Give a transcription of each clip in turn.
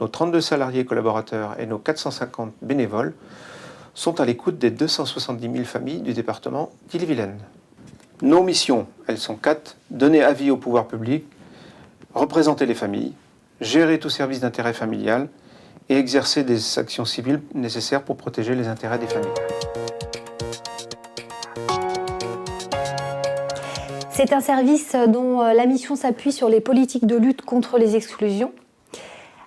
nos 32 salariés collaborateurs et nos 450 bénévoles sont à l'écoute des 270 000 familles du département d'Ille-et-Vilaine. Nos missions, elles sont 4. Donner avis au pouvoir public, représenter les familles, gérer tout service d'intérêt familial et exercer des actions civiles nécessaires pour protéger les intérêts des familles. C'est un service dont la mission s'appuie sur les politiques de lutte contre les exclusions.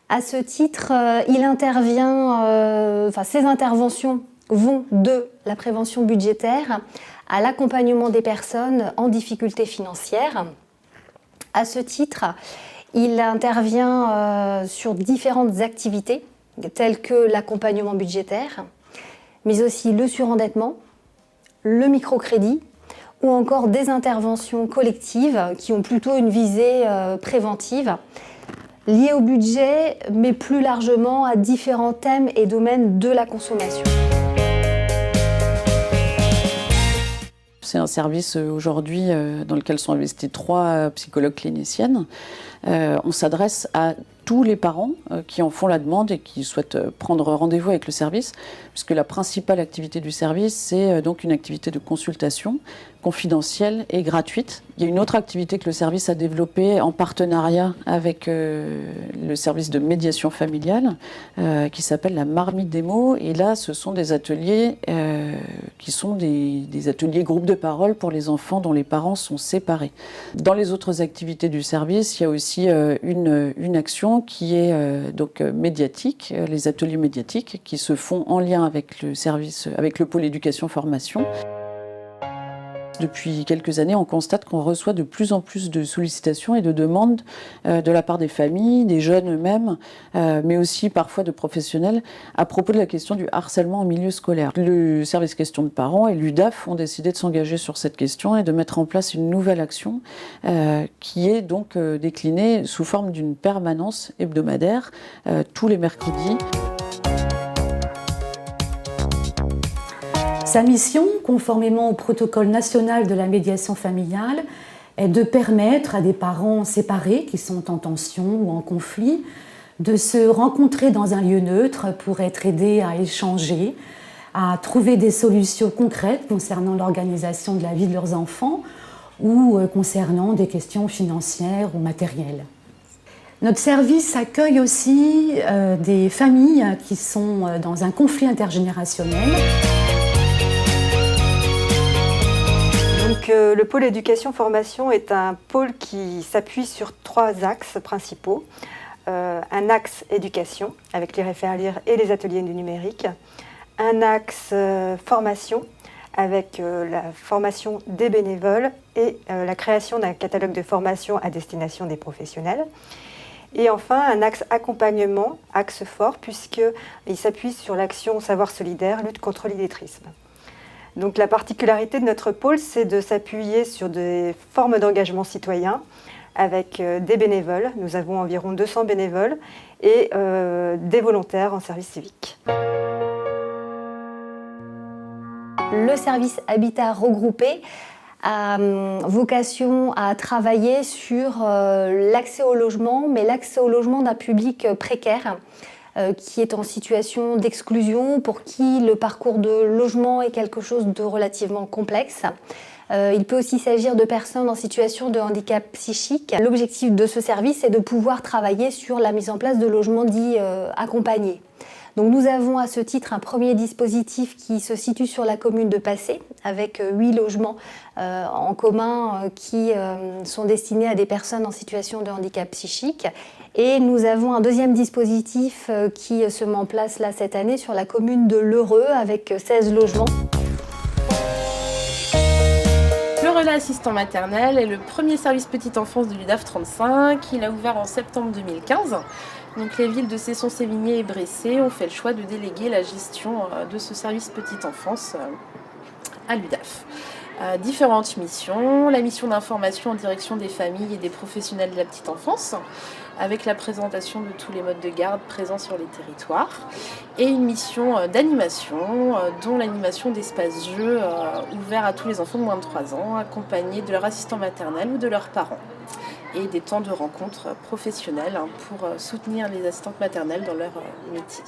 À ce titre, ses interventions vont de la prévention budgétaire à l'accompagnement des personnes en difficulté financière. À ce titre, il intervient sur différentes activités, telles que l'accompagnement budgétaire, mais aussi le surendettement, le microcrédit, ou encore des interventions collectives qui ont plutôt une visée préventive, liées au budget, mais plus largement à différents thèmes et domaines de la consommation. C'est un service aujourd'hui dans lequel sont investis 3 psychologues cliniciennes. On s'adresse à tous les parents qui en font la demande et qui souhaitent prendre rendez-vous avec le service, puisque la principale activité du service, c'est donc une activité de consultation confidentielle et gratuite. Il y a une autre activité que le service a développée en partenariat avec le service de médiation familiale qui s'appelle la Marmite des mots. Et là, ce sont des ateliers qui sont des ateliers groupes de parole pour les enfants dont les parents sont séparés. Dans les autres activités du service, il y a aussi une action qui est donc médiatique, les ateliers médiatiques qui se font en lien avec le service, avec le pôle éducation-formation. Depuis quelques années, on constate qu'on reçoit de plus en plus de sollicitations et de demandes de la part des familles, des jeunes eux-mêmes, mais aussi parfois de professionnels, à propos de la question du harcèlement en milieu scolaire. Le service questions de parents et l'UDAF ont décidé de s'engager sur cette question et de mettre en place une nouvelle action qui est donc déclinée sous forme d'une permanence hebdomadaire tous les mercredis. Sa mission, conformément au protocole national de la médiation familiale, est de permettre à des parents séparés qui sont en tension ou en conflit de se rencontrer dans un lieu neutre pour être aidés à échanger, à trouver des solutions concrètes concernant l'organisation de la vie de leurs enfants ou concernant des questions financières ou matérielles. Notre service accueille aussi des familles qui sont dans un conflit intergénérationnel. Donc, le pôle éducation-formation est un pôle qui s'appuie sur 3 axes principaux. Un axe éducation, avec les référents et les ateliers du numérique. Un axe formation, avec la formation des bénévoles et la création d'un catalogue de formation à destination des professionnels. Et enfin, un axe accompagnement, axe fort, puisqu'il s'appuie sur l'action Savoir solidaire, lutte contre l'illettrisme. Donc la particularité de notre pôle, c'est de s'appuyer sur des formes d'engagement citoyen avec des bénévoles. Nous avons environ 200 bénévoles et des volontaires en service civique. Le service Habitat regroupé a vocation à travailler sur l'accès au logement, mais l'accès au logement d'un public précaire qui est en situation d'exclusion, pour qui le parcours de logement est quelque chose de relativement complexe. Il peut aussi s'agir de personnes en situation de handicap psychique. L'objectif de ce service est de pouvoir travailler sur la mise en place de logements dits accompagnés. Donc nous avons à ce titre un premier dispositif qui se situe sur la commune de Passé, avec 8 logements en commun qui sont destinés à des personnes en situation de handicap psychique. Et nous avons un deuxième dispositif qui se met en place là cette année sur la commune de L'Heureux, avec 16 logements. Le relais assistant maternel est le premier service petite enfance de l'UDAF 35. Il a ouvert en septembre 2015. Donc les villes de Cesson-Sévigné et Bressé ont fait le choix de déléguer la gestion de ce service petite enfance à l'UDAF. Différentes missions, la mission d'information en direction des familles et des professionnels de la petite enfance, avec la présentation de tous les modes de garde présents sur les territoires, et une mission d'animation, dont l'animation d'espaces jeux ouverts à tous les enfants de moins de 3 ans, accompagnés de leur assistant maternel ou de leurs parents. et des temps de rencontres professionnelles pour soutenir les assistantes maternelles dans leur métier.